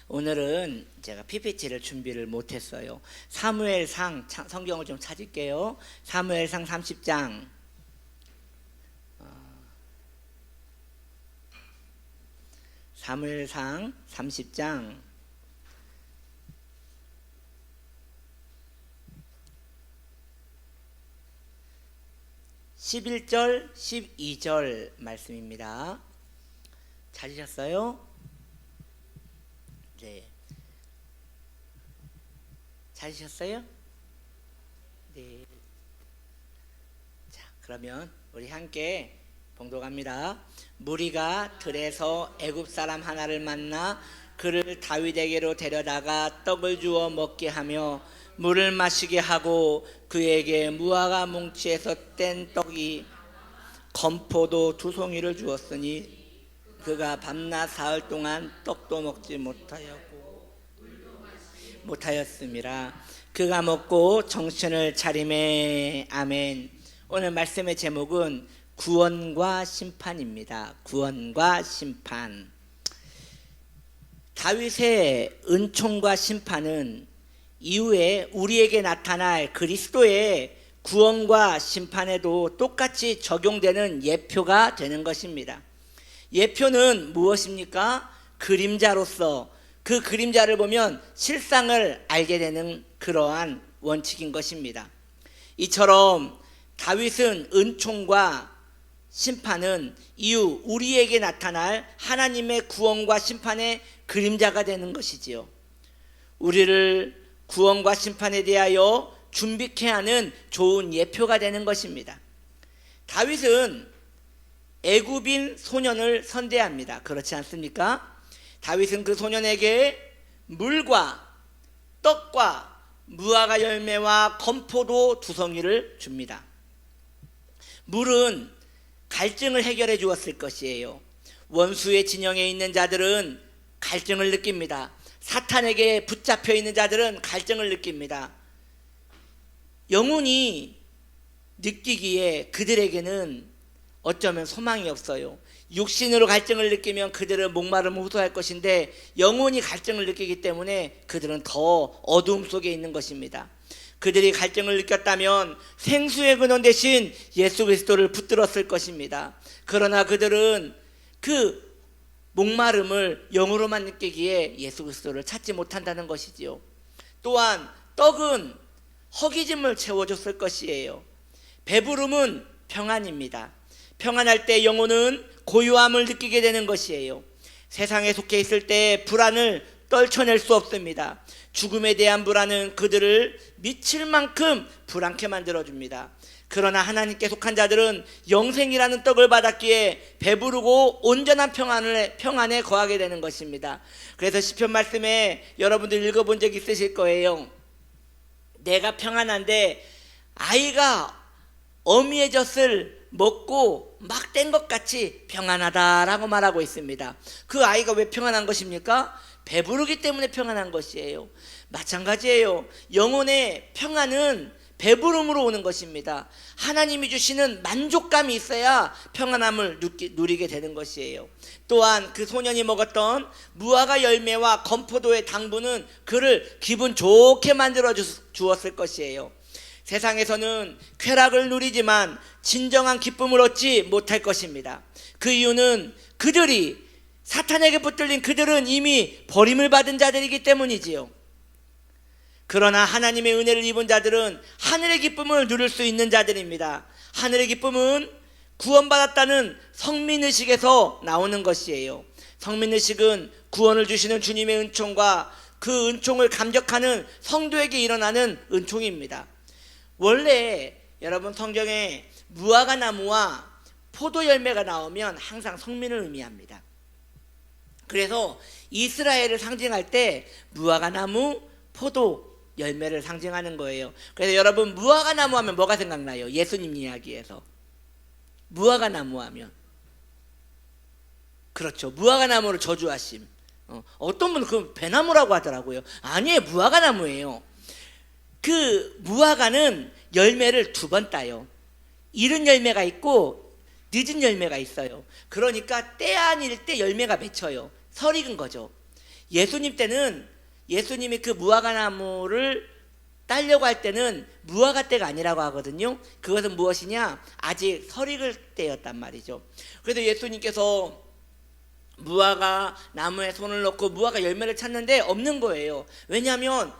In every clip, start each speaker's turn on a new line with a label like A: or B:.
A: 오늘은 제가 PPT를 준비를 못했어요. 사무엘상 성경을 좀 찾을게요. 사무엘상 30장. 사무엘상 30장 11절 12절 말씀입니다. 찾으셨어요? 네. 찾으셨어요? 네. 자, 그러면 우리 함께 봉독합니다. 무리가 들에서 애굽 사람 하나를 만나 그를 다윗에게로 데려다가 떡을 주어 먹게 하며 물을 마시게 하고 그에게 무화과 뭉치에서 뗀 떡이 건포도 2송이를 주었으니 그가 밤낮 사흘 동안 떡도 먹지 못하였음이라. 그가 먹고 정신을 차리매. 아멘. 오늘 말씀의 제목은 구원과 심판입니다. 구원과 심판. 다윗의 은총과 심판은 이후에 우리에게 나타날 그리스도의 구원과 심판에도 똑같이 적용되는 예표가 되는 것입니다. 예표는 무엇입니까? 그림자로서 그 그림자를 보면 실상을 알게 되는 그러한 원칙인 것입니다. 이처럼 다윗은 은총과 심판은 이후 우리에게 나타날 하나님의 구원과 심판의 그림자가 되는 것이지요. 우리를 구원과 심판에 대하여 준비케 하는 좋은 예표가 되는 것입니다. 다윗은 애굽인 소년을 선대합니다. 그렇지 않습니까? 다윗은 그 소년에게 물과 떡과 무화과 열매와 건포도 2송이를 줍니다. 물은 갈증을 해결해 주었을 것이에요. 원수의 진영에 있는 자들은 갈증을 느낍니다. 사탄에게 붙잡혀 있는 자들은 갈증을 느낍니다. 영혼이 느끼기에 그들에게는 어쩌면 소망이 없어요. 육신으로 갈증을 느끼면 그들은 목마름을 호소할 것인데 영혼이 갈증을 느끼기 때문에 그들은 더 어두움 속에 있는 것입니다. 그들이 갈증을 느꼈다면 생수의 근원 대신 예수 그리스도를 붙들었을 것입니다. 그러나 그들은 그 목마름을 영으로만 느끼기에 예수 그리스도를 찾지 못한다는 것이지요. 또한 떡은 허기짐을 채워줬을 것이에요. 배부름은 평안입니다. 평안할 때 영혼은 고요함을 느끼게 되는 것이에요. 세상에 속해 있을 때 불안을 떨쳐낼 수 없습니다. 죽음에 대한 불안은 그들을 미칠 만큼 불안케 만들어줍니다. 그러나 하나님께 속한 자들은 영생이라는 떡을 받았기에 배부르고 온전한 평안에 거하게 되는 것입니다. 그래서 시편 말씀에 여러분들 읽어본 적 있으실 거예요. 내가 평안한데 아이가 어미의 젖을 먹고 막 뗀 것 같이 평안하다라고 말하고 있습니다. 그 아이가 왜 평안한 것입니까? 배부르기 때문에 평안한 것이에요. 마찬가지예요. 영혼의 평안은 배부름으로 오는 것입니다. 하나님이 주시는 만족감이 있어야 평안함을 누리게 되는 것이에요. 또한 그 소년이 먹었던 무화과 열매와 건포도의 당분은 그를 기분 좋게 만들어 주었을 것이에요. 세상에서는 쾌락을 누리지만 진정한 기쁨을 얻지 못할 것입니다. 그 이유는 그들이 사탄에게 붙들린 그들은 이미 버림을 받은 자들이기 때문이지요. 그러나 하나님의 은혜를 입은 자들은 하늘의 기쁨을 누릴 수 있는 자들입니다. 하늘의 기쁨은 구원받았다는 성민의식에서 나오는 것이에요. 성민의식은 구원을 주시는 주님의 은총과 그 은총을 감격하는 성도에게 일어나는 은총입니다. 원래 여러분 성경에 무화과 나무와 포도 열매가 나오면 항상 성민을 의미합니다. 그래서 이스라엘을 상징할 때 무화과 나무, 포도 열매를 상징하는 거예요. 그래서 여러분 무화과 나무 하면 뭐가 생각나요? 예수님 이야기에서 무화과 나무 하면 그렇죠. 무화과 나무를 저주하심. 어떤 분은 그 배나무라고 하더라고요. 아니에요. 무화과 나무예요. 그 무화과는 열매를 2번 따요. 이른 열매가 있고 늦은 열매가 있어요. 그러니까 때 아닐 때 열매가 맺혀요. 설익은 거죠. 예수님 때는 예수님이 그 무화과 나무를 따려고 할 때는 무화과 때가 아니라고 하거든요. 그것은 무엇이냐? 아직 설익을 때였단 말이죠. 그래서 예수님께서 무화과 나무에 손을 넣고 무화과 열매를 찾는데 없는 거예요. 왜냐하면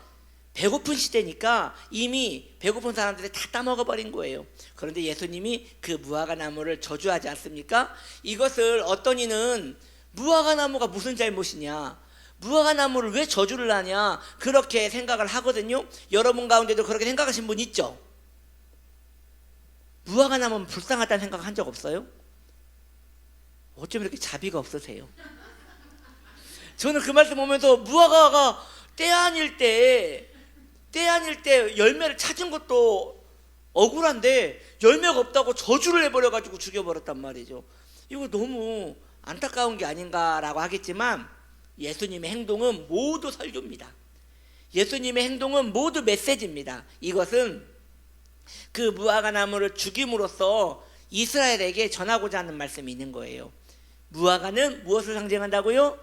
A: 배고픈 시대니까 이미 배고픈 사람들이 다 따먹어버린 거예요. 그런데 예수님이 그 무화과 나무를 저주하지 않습니까? 이것을 어떤 이는 무화과 나무가 무슨 잘못이냐, 무화과 나무를 왜 저주를 하냐, 그렇게 생각을 하거든요. 여러분 가운데도 그렇게 생각하신 분 있죠? 무화과 나무는 불쌍하다는 생각 한 적 없어요? 어쩜 이렇게 자비가 없으세요? 저는 그 말씀 보면서 무화과가 때 아닐 때 열매를 찾은 것도 억울한데 열매가 없다고 저주를 해버려가지고 죽여버렸단 말이죠. 이거 너무 안타까운 게 아닌가라고 하겠지만 예수님의 행동은 모두 설교입니다. 예수님의 행동은 모두 메시지입니다. 이것은 그 무화과 나무를 죽임으로써 이스라엘에게 전하고자 하는 말씀이 있는 거예요. 무화과는 무엇을 상징한다고요?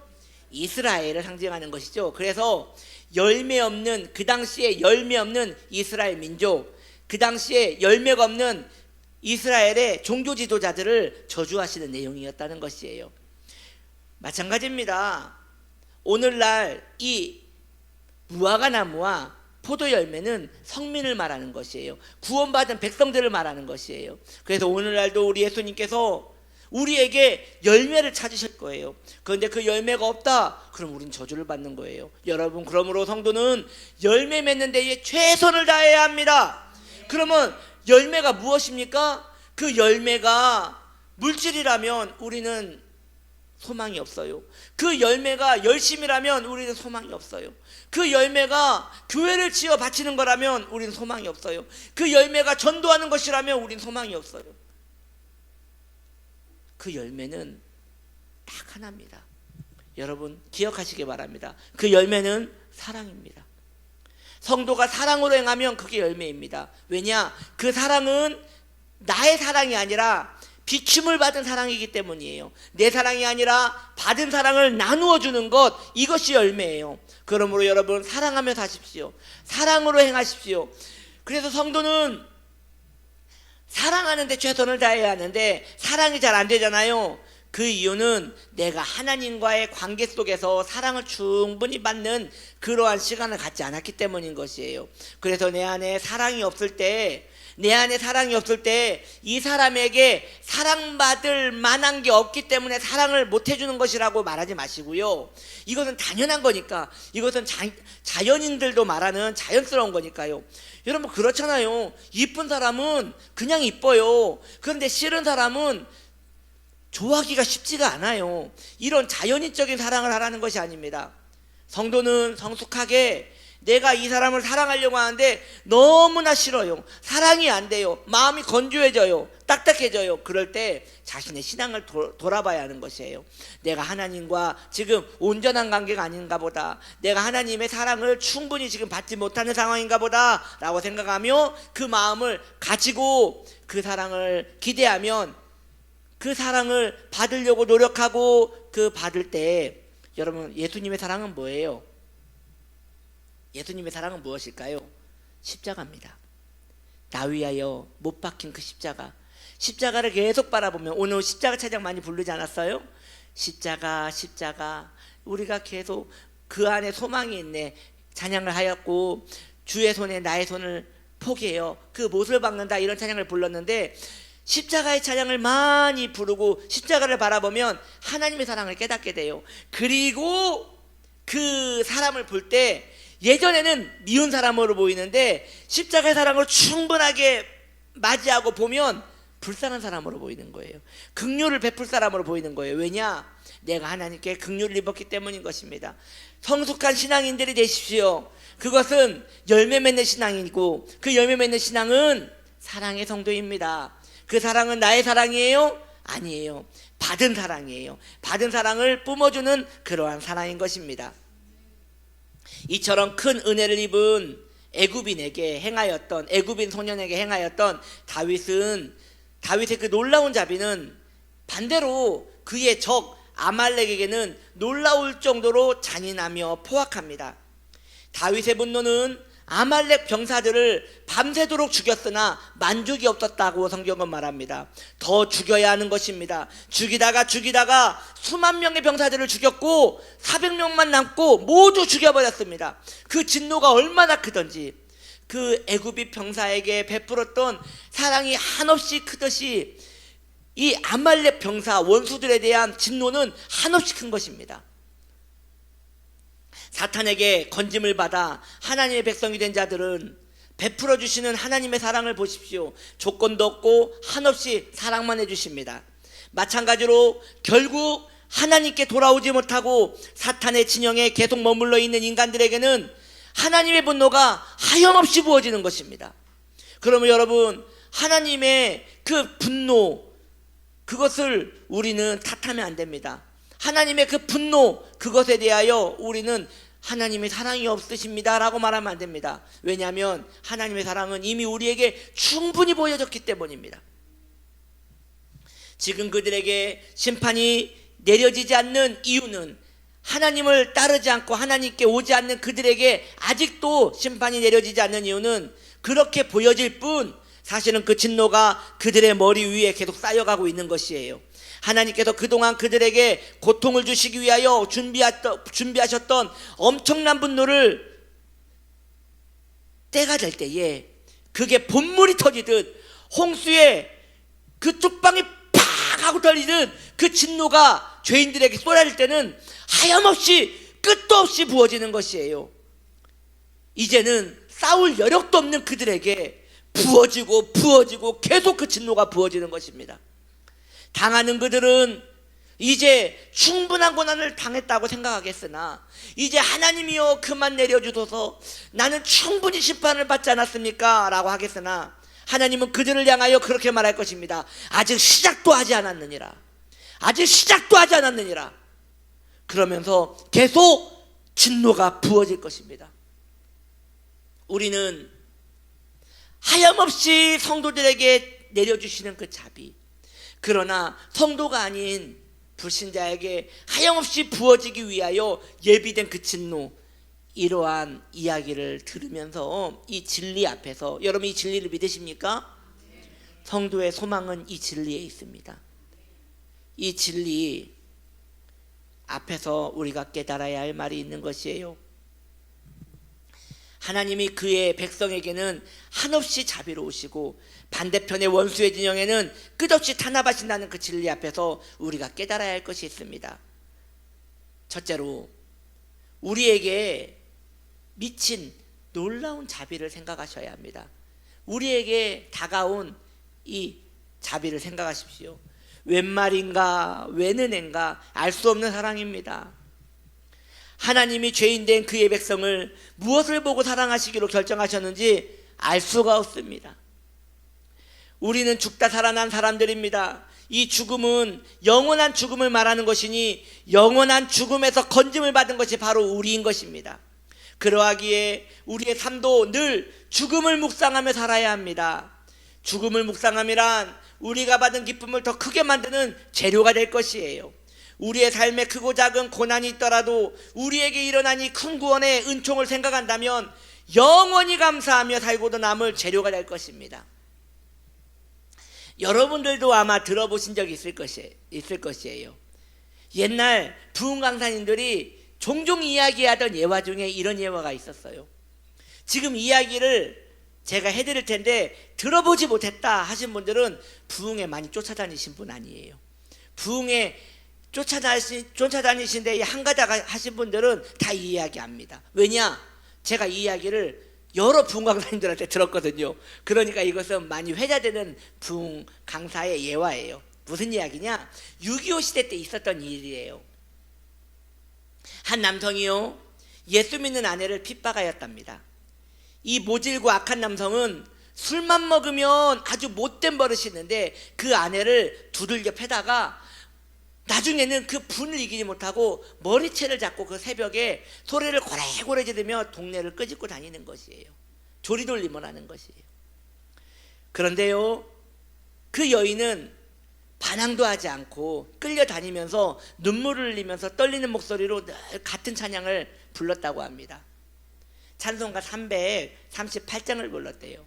A: 이스라엘을 상징하는 것이죠. 그래서 열매 없는, 그 당시에 열매 없는 이스라엘 민족, 그 당시에 열매가 없는 이스라엘의 종교 지도자들을 저주하시는 내용이었다는 것이에요. 마찬가지입니다. 오늘날 이 무화과 나무와 포도 열매는 성민을 말하는 것이에요. 구원받은 백성들을 말하는 것이에요. 그래서 오늘날도 우리 예수님께서 우리에게 열매를 찾으실 거예요. 그런데 그 열매가 없다, 그럼 우린 저주를 받는 거예요. 여러분, 그러므로 성도는 열매 맺는 데에 최선을 다해야 합니다. 그러면 열매가 무엇입니까? 그 열매가 물질이라면 우리는 소망이 없어요. 그 열매가 열심이라면 우리는 소망이 없어요. 그 열매가 교회를 지어 바치는 거라면 우리는 소망이 없어요. 그 열매가 전도하는 것이라면 우리는 소망이 없어요. 그 열매는 딱 하나입니다. 여러분 기억하시기 바랍니다. 그 열매는 사랑입니다. 성도가 사랑으로 행하면 그게 열매입니다. 왜냐? 그 사랑은 나의 사랑이 아니라 비춤을 받은 사랑이기 때문이에요. 내 사랑이 아니라 받은 사랑을 나누어 주는 것, 이것이 열매예요. 그러므로 여러분 사랑하며 사십시오. 사랑으로 행하십시오. 그래서 성도는 사랑하는데 최선을 다해야 하는데 사랑이 잘 안 되잖아요. 그 이유는 내가 하나님과의 관계 속에서 사랑을 충분히 받는 그러한 시간을 갖지 않았기 때문인 것이에요. 그래서 내 안에 사랑이 없을 때, 이 사람에게 사랑받을 만한 게 없기 때문에 사랑을 못 해주는 것이라고 말하지 마시고요. 이것은 당연한 거니까, 이것은 자연인들도 말하는 자연스러운 거니까요. 여러분 그렇잖아요. 이쁜 사람은 그냥 이뻐요. 그런데 싫은 사람은 좋아하기가 쉽지가 않아요. 이런 자연인적인 사랑을 하라는 것이 아닙니다. 성도는 성숙하게 내가 이 사람을 사랑하려고 하는데 너무나 싫어요. 사랑이 안 돼요. 마음이 건조해져요. 딱딱해져요. 그럴 때 자신의 신앙을 돌아봐야 하는 것이에요. 내가 하나님과 지금 온전한 관계가 아닌가 보다, 내가 하나님의 사랑을 충분히 지금 받지 못하는 상황인가 보다 라고 생각하며 그 마음을 가지고 그 사랑을 기대하면, 그 사랑을 받으려고 노력하고 그 받을 때, 여러분 예수님의 사랑은 뭐예요? 예수님의 사랑은 무엇일까요? 십자가입니다. 나 위하여 못 박힌 그 십자가, 십자가를 계속 바라보면, 오늘 십자가 찬양 많이 부르지 않았어요? 십자가 십자가, 우리가 계속 그 안에 소망이 있네 찬양을 하였고, 주의 손에 나의 손을 포기해요, 그 못을 박는다, 이런 찬양을 불렀는데, 십자가의 찬양을 많이 부르고 십자가를 바라보면 하나님의 사랑을 깨닫게 돼요. 그리고 그 사람을 볼 때 예전에는 미운 사람으로 보이는데 십자가의 사랑을 충분하게 맞이하고 보면 불쌍한 사람으로 보이는 거예요. 긍휼을 베풀 사람으로 보이는 거예요. 왜냐? 내가 하나님께 긍휼을 입었기 때문인 것입니다. 성숙한 신앙인들이 되십시오. 그것은 열매 맺는 신앙이고, 그 열매 맺는 신앙은 사랑의 성도입니다. 그 사랑은 나의 사랑이에요? 아니에요. 받은 사랑이에요. 받은 사랑을 뿜어주는 그러한 사랑인 것입니다. 이처럼 큰 은혜를 입은 애굽인 소년에게 행하였던 다윗의 그 놀라운 자비는 반대로 그의 적 아말렉에게는 놀라울 정도로 잔인하며 포악합니다. 다윗의 분노는 아말렉 병사들을 밤새도록 죽였으나 만족이 없었다고 성경은 말합니다. 더 죽여야 하는 것입니다. 죽이다가 수만 명의 병사들을 죽였고 400명만 남고 모두 죽여버렸습니다. 그 진노가 얼마나 크던지, 그 애굽이 병사에게 베풀었던 사랑이 한없이 크듯이 이 아말렉 병사 원수들에 대한 진노는 한없이 큰 것입니다. 사탄에게 건짐을 받아 하나님의 백성이 된 자들은 베풀어 주시는 하나님의 사랑을 보십시오. 조건도 없고 한없이 사랑만 해주십니다. 마찬가지로 결국 하나님께 돌아오지 못하고 사탄의 진영에 계속 머물러 있는 인간들에게는 하나님의 분노가 하염없이 부어지는 것입니다. 그러면 여러분, 하나님의 그 분노, 그것을 우리는 탓하면 안 됩니다. 하나님의 그 분노, 그것에 대하여 우리는 하나님의 사랑이 없으십니다 라고 말하면 안 됩니다. 왜냐하면 하나님의 사랑은 이미 우리에게 충분히 보여졌기 때문입니다. 지금 그들에게 심판이 내려지지 않는 이유는, 하나님을 따르지 않고 하나님께 오지 않는 그들에게 아직도 심판이 내려지지 않는 이유는 그렇게 보여질 뿐, 사실은 그 진노가 그들의 머리 위에 계속 쌓여가고 있는 것이에요. 하나님께서 그동안 그들에게 고통을 주시기 위하여 준비하셨던 엄청난 분노를 때가 될 때에, 그게 본물이 터지듯 홍수에 그 뚝방이 팍 하고 터지듯 그 진노가 죄인들에게 쏟아질 때는 하염없이 끝도 없이 부어지는 것이에요. 이제는 싸울 여력도 없는 그들에게 부어지고 계속 그 진노가 부어지는 것입니다. 당하는 그들은 이제 충분한 고난을 당했다고 생각하겠으나, 이제 하나님이여 그만 내려주소서, 나는 충분히 심판을 받지 않았습니까? 라고 하겠으나, 하나님은 그들을 향하여 그렇게 말할 것입니다. 아직 시작도 하지 않았느니라. 아직 시작도 하지 않았느니라. 그러면서 계속 진노가 부어질 것입니다. 우리는 하염없이 성도들에게 내려주시는 그 자비, 그러나 성도가 아닌 불신자에게 하염없이 부어지기 위하여 예비된 그 진노, 이러한 이야기를 들으면서 이 진리 앞에서, 여러분 이 진리를 믿으십니까? 성도의 소망은 이 진리에 있습니다. 이 진리 앞에서 우리가 깨달아야 할 말이 있는 것이에요. 하나님이 그의 백성에게는 한없이 자비로우시고 반대편의 원수의 진영에는 끝없이 탄압하신다는 그 진리 앞에서 우리가 깨달아야 할 것이 있습니다. 첫째로, 우리에게 미친 놀라운 자비를 생각하셔야 합니다. 우리에게 다가온 이 자비를 생각하십시오. 웬 말인가 웬 은혜인가 알 수 없는 사랑입니다. 하나님이 죄인된 그의 백성을 무엇을 보고 사랑하시기로 결정하셨는지 알 수가 없습니다. 우리는 죽다 살아난 사람들입니다. 이 죽음은 영원한 죽음을 말하는 것이니, 영원한 죽음에서 건짐을 받은 것이 바로 우리인 것입니다. 그러하기에 우리의 삶도 늘 죽음을 묵상하며 살아야 합니다. 죽음을 묵상함이란 우리가 받은 기쁨을 더 크게 만드는 재료가 될 것이에요. 우리의 삶에 크고 작은 고난이 있더라도 우리에게 일어난 이 큰 구원의 은총을 생각한다면 영원히 감사하며 살고도 남을 재료가 될 것입니다. 여러분들도 아마 들어보신 적이 있을 것이에요. 옛날 부흥 강사님들이 종종 이야기하던 예화 중에 이런 예화가 있었어요. 지금 이야기를 제가 해드릴 텐데 들어보지 못했다 하신 분들은 부흥에 많이 쫓아다니신 분 아니에요. 부흥에 쫓아다니신데 한가닥 하신 분들은 다 이 이야기 압니다. 왜냐? 제가 이 이야기를 여러 부흥 강사님들한테 들었거든요. 그러니까 이것은 많이 회자되는 부흥 강사의 예화예요. 무슨 이야기냐? 6.25 시대 때 있었던 일이에요. 한 남성이요, 예수 믿는 아내를 핍박하였답니다. 이 모질고 악한 남성은 술만 먹으면 아주 못된 버릇이 있는데 그 아내를 두들겨 패다가 나중에는 그 분을 이기지 못하고 머리채를 잡고 그 새벽에 소리를 고래고래 지르며 동네를 끄집고 다니는 것이에요. 조리돌림을 하는 것이에요. 그런데요, 그 여인은 반항도 하지 않고 끌려다니면서 눈물을 흘리면서 떨리는 목소리로 늘 같은 찬양을 불렀다고 합니다. 찬송가 338장을 불렀대요.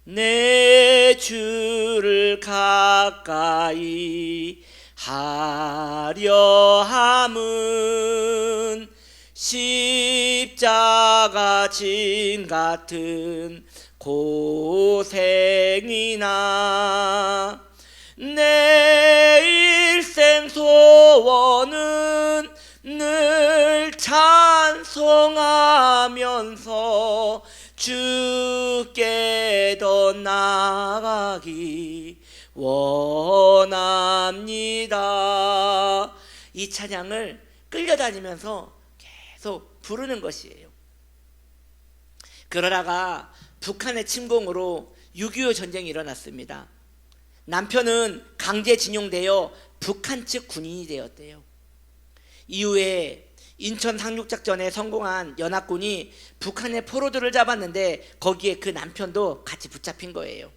A: 내 주를 가까이 하려 함은 십자가 진 같은 고생이나 내 일생 소원은 늘 찬송하면서 주께 더 나아가기 원합니다. 이 찬양을 끌려다니면서 계속 부르는 것이에요. 그러다가 북한의 침공으로 6.25 전쟁이 일어났습니다. 남편은 강제징용되어 북한 측 군인이 되었대요. 이후에 인천 상륙작전에 성공한 연합군이 북한의 포로들을 잡았는데 거기에 그 남편도 같이 붙잡힌 거예요.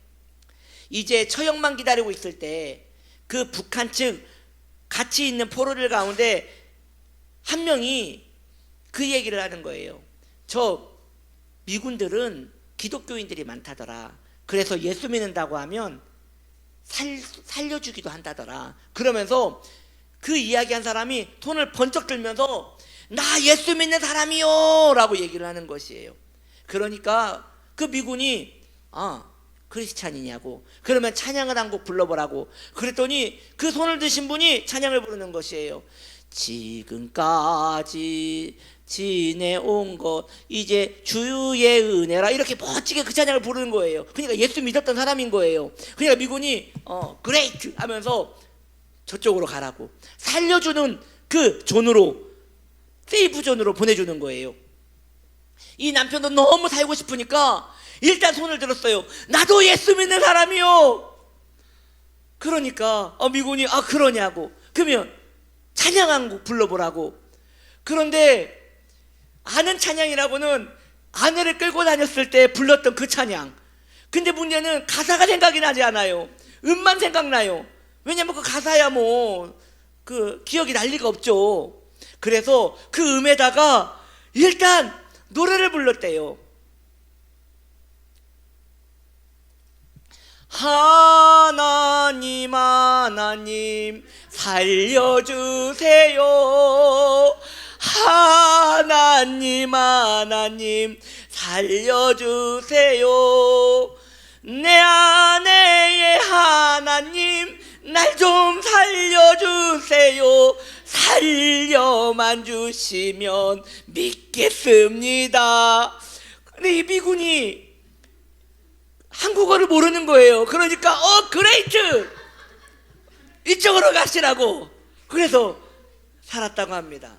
A: 이제 처형만 기다리고 있을 때 그 북한 측 같이 있는 포로들 가운데 한 명이 그 얘기를 하는 거예요. 저 미군들은 기독교인들이 많다더라. 그래서 예수 믿는다고 하면 살려주기도 한다더라. 그러면서 그 이야기한 사람이 손을 번쩍 들면서 나 예수 믿는 사람이요 라고 얘기를 하는 것이에요. 그러니까 그 미군이 크리스찬이냐고, 그러면 찬양을 한 곡 불러보라고 그랬더니 그 손을 드신 분이 찬양을 부르는 것이에요. 지금까지 지내온 것 이제 주의 은혜라, 이렇게 멋지게 그 찬양을 부르는 거예요. 그러니까 예수 믿었던 사람인 거예요. 그러니까 미군이 그레이트 하면서 저쪽으로 가라고 살려주는 그 존으로, 세이프 존으로 보내주는 거예요. 이 남편도 너무 살고 싶으니까 일단 손을 들었어요. 나도 예수 믿는 사람이요. 그러니까 미군이 그러냐고, 그러면 찬양 한 곡 불러보라고. 그런데 아는 찬양이라고는 아내를 끌고 다녔을 때 불렀던 그 찬양. 근데 문제는 가사가 생각이 나지 않아요. 음만 생각나요. 왜냐면 그 가사야 그 기억이 날 리가 없죠. 그래서 그 음에다가 일단 노래를 불렀대요. 하나님 하나님 살려주세요. 하나님 하나님 살려주세요. 내 아내의 하나님 날 좀 살려주세요. 살려만 주시면 믿겠습니다. 근데 이 미군이 한국어를 모르는 거예요. 그러니까 그레이트 이쪽으로 가시라고. 그래서 살았다고 합니다.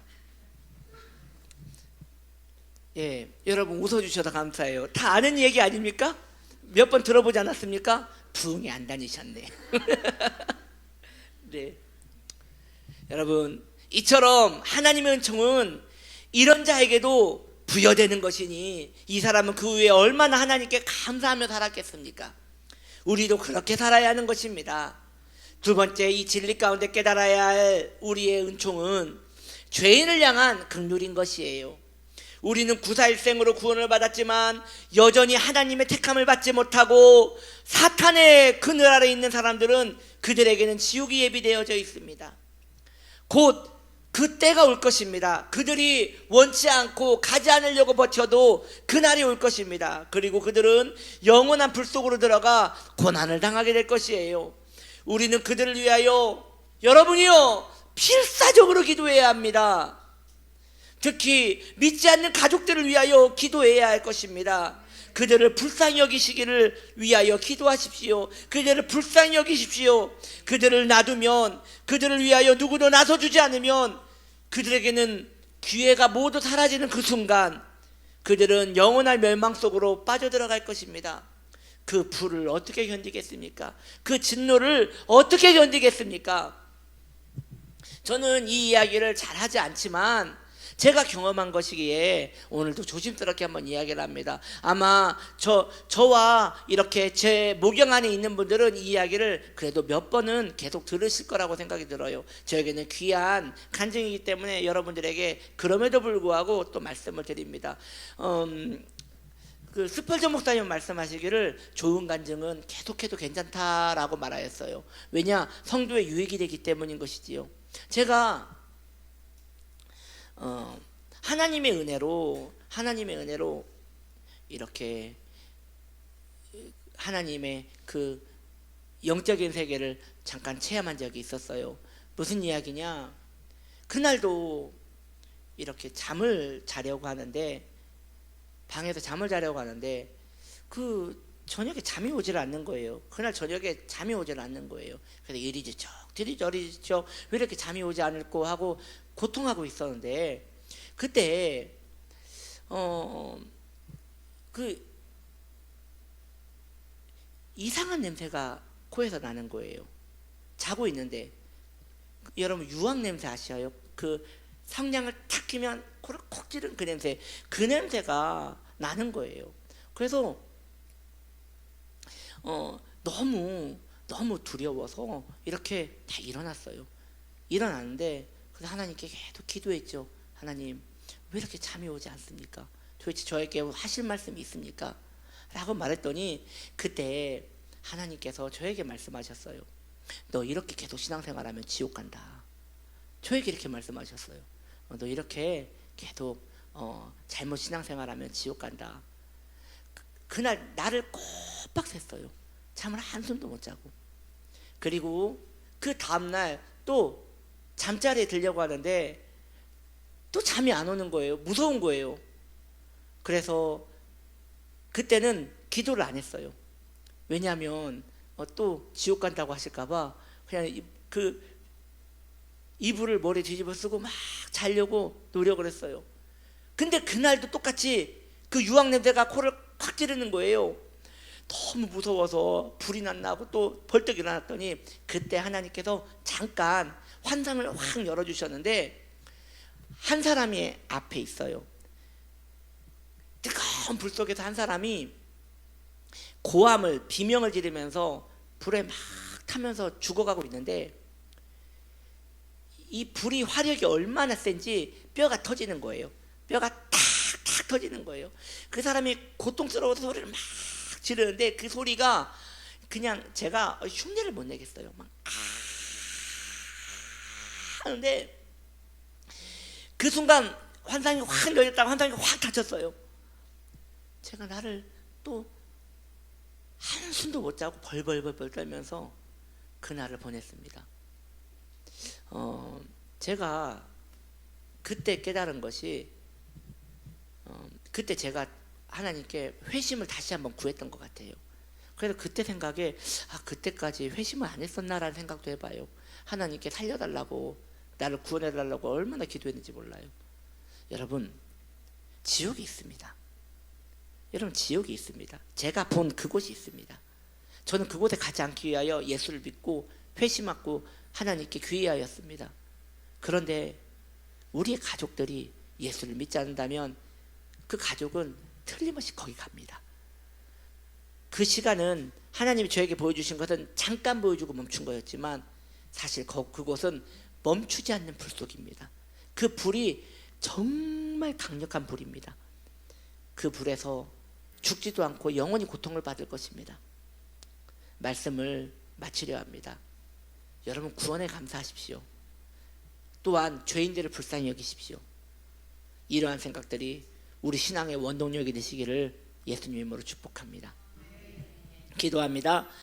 A: 예, 여러분 웃어주셔서 감사해요. 다 아는 얘기 아닙니까? 몇 번 들어보지 않았습니까? 부흥이 안 다니셨네. 네, 여러분 이처럼 하나님의 은총은 이런 자에게도 부여되는 것이니 이 사람은 그 후에 얼마나 하나님께 감사하며 살았겠습니까? 우리도 그렇게 살아야 하는 것입니다. 두 번째, 이 진리 가운데 깨달아야 할 우리의 은총은 죄인을 향한 긍휼인 것이에요. 우리는 구사일생으로 구원을 받았지만 여전히 하나님의 택함을 받지 못하고 사탄의 그늘 아래 있는 사람들은 그들에게는 지옥이 예비되어져 있습니다. 곧 그 때가 올 것입니다. 그들이 원치 않고 가지 않으려고 버텨도 그날이 올 것입니다. 그리고 그들은 영원한 불 속으로 들어가 고난을 당하게 될 것이에요. 우리는 그들을 위하여, 여러분이요, 필사적으로 기도해야 합니다. 특히 믿지 않는 가족들을 위하여 기도해야 할 것입니다. 그들을 불쌍히 여기시기를 위하여 기도하십시오. 그들을 불쌍히 여기십시오. 그들을 놔두면, 그들을 위하여 누구도 나서주지 않으면 그들에게는 기회가 모두 사라지는 그 순간 그들은 영원한 멸망 속으로 빠져들어갈 것입니다. 그 불을 어떻게 견디겠습니까? 그 진노를 어떻게 견디겠습니까? 저는 이 이야기를 잘 하지 않지만 제가 경험한 것이기에 오늘도 조심스럽게 한번 이야기를 합니다. 아마 저와 이렇게 제 목양 안에 있는 분들은 이 이야기를 그래도 몇 번은 계속 들으실 거라고 생각이 들어요. 저에게는 귀한 간증이기 때문에 여러분들에게 그럼에도 불구하고 또 말씀을 드립니다. 그 스펄전 목사님 말씀하시기를 좋은 간증은 계속해도 괜찮다라고 말하였어요. 왜냐? 성도의 유익이 되기 때문인 것이지요. 제가 하나님의 은혜로 이렇게 하나님의 그 영적인 세계를 잠깐 체험한 적이 있었어요. 무슨 이야기냐? 그날도 이렇게 잠을 자려고 하는데, 방에서 잠을 자려고 하는데 그 저녁에 잠이 오질 않는 거예요. 그날 저녁에 잠이 오질 않는 거예요. 그래서 이리저리 저리저 왜 이렇게 잠이 오지 않을까 하고 고통하고 있었는데, 그때 그 이상한 냄새가 코에서 나는 거예요. 자고 있는데. 여러분 유황 냄새 아시아요? 그 성냥을 탁 끼면 코를 콕 찌른 그 냄새가 나는 거예요. 그래서 너무 두려워서 이렇게 다 일어났어요. 일어났는데 그래서 하나님께 계속 기도했죠. 하나님, 왜 이렇게 잠이 오지 않습니까? 도대체 저에게 하실 말씀이 있습니까? 라고 말했더니 그때 하나님께서 저에게 말씀하셨어요. 너 이렇게 계속 신앙생활하면 지옥 간다. 저에게 이렇게 말씀하셨어요. 너 이렇게 계속 잘못 신앙생활하면 지옥 간다. 그날 나를 꼬박 샜어요. 잠을 한숨도 못 자고. 그리고 그 다음날 또 잠자리에 들려고 하는데 또 잠이 안 오는 거예요. 무서운 거예요. 그래서 그때는 기도를 안 했어요. 왜냐하면 또 지옥 간다고 하실까봐 그냥 그 이불을 머리에 뒤집어 쓰고 막 자려고 노력을 했어요. 근데 그날도 똑같이 그 유황 냄새가 코를 콱 찌르는 거예요. 너무 무서워서 불이 났나고 또 벌떡 일어났더니 그때 하나님께서 잠깐 환상을 확 열어주셨는데, 한 사람이 앞에 있어요. 뜨거운 불 속에서 한 사람이 고함을 비명을 지르면서 불에 막 타면서 죽어가고 있는데, 이 불이 화력이 얼마나 센지 뼈가 터지는 거예요. 뼈가 탁탁 터지는 거예요. 그 사람이 고통스러워서 소리를 막 지르는데 그 소리가 그냥 제가 흉내를 못 내겠어요. 막 하는데 그 순간 환상이 확 열렸다가 환상이 확 닫혔어요. 제가 나를 또 한숨도 못 자고 벌벌벌 떨면서 그날을 보냈습니다. 제가 그때 깨달은 것이 그때 제가 하나님께 회심을 다시 한번 구했던 것 같아요. 그래서 그때 생각에 그때까지 회심을 안 했었나라는 생각도 해봐요. 하나님께 살려달라고, 나를 구원해달라고 얼마나 기도했는지 몰라요. 여러분, 지옥이 있습니다. 여러분, 지옥이 있습니다. 제가 본 그곳이 있습니다. 저는 그곳에 가지 않기 위하여 예수를 믿고 회심하고 하나님께 귀의하였습니다. 그런데 우리의 가족들이 예수를 믿지 않는다면 그 가족은 틀림없이 거기 갑니다. 그 시간은 하나님이 저에게 보여주신 것은 잠깐 보여주고 멈춘 거였지만 사실 그곳은 멈추지 않는 불 속입니다. 그 불이 정말 강력한 불입니다. 그 불에서 죽지도 않고 영원히 고통을 받을 것입니다. 말씀을 마치려 합니다. 여러분, 구원에 감사하십시오. 또한 죄인들을 불쌍히 여기십시오. 이러한 생각들이 우리 신앙의 원동력이 되시기를 예수님 이름으로 축복합니다. 기도합니다.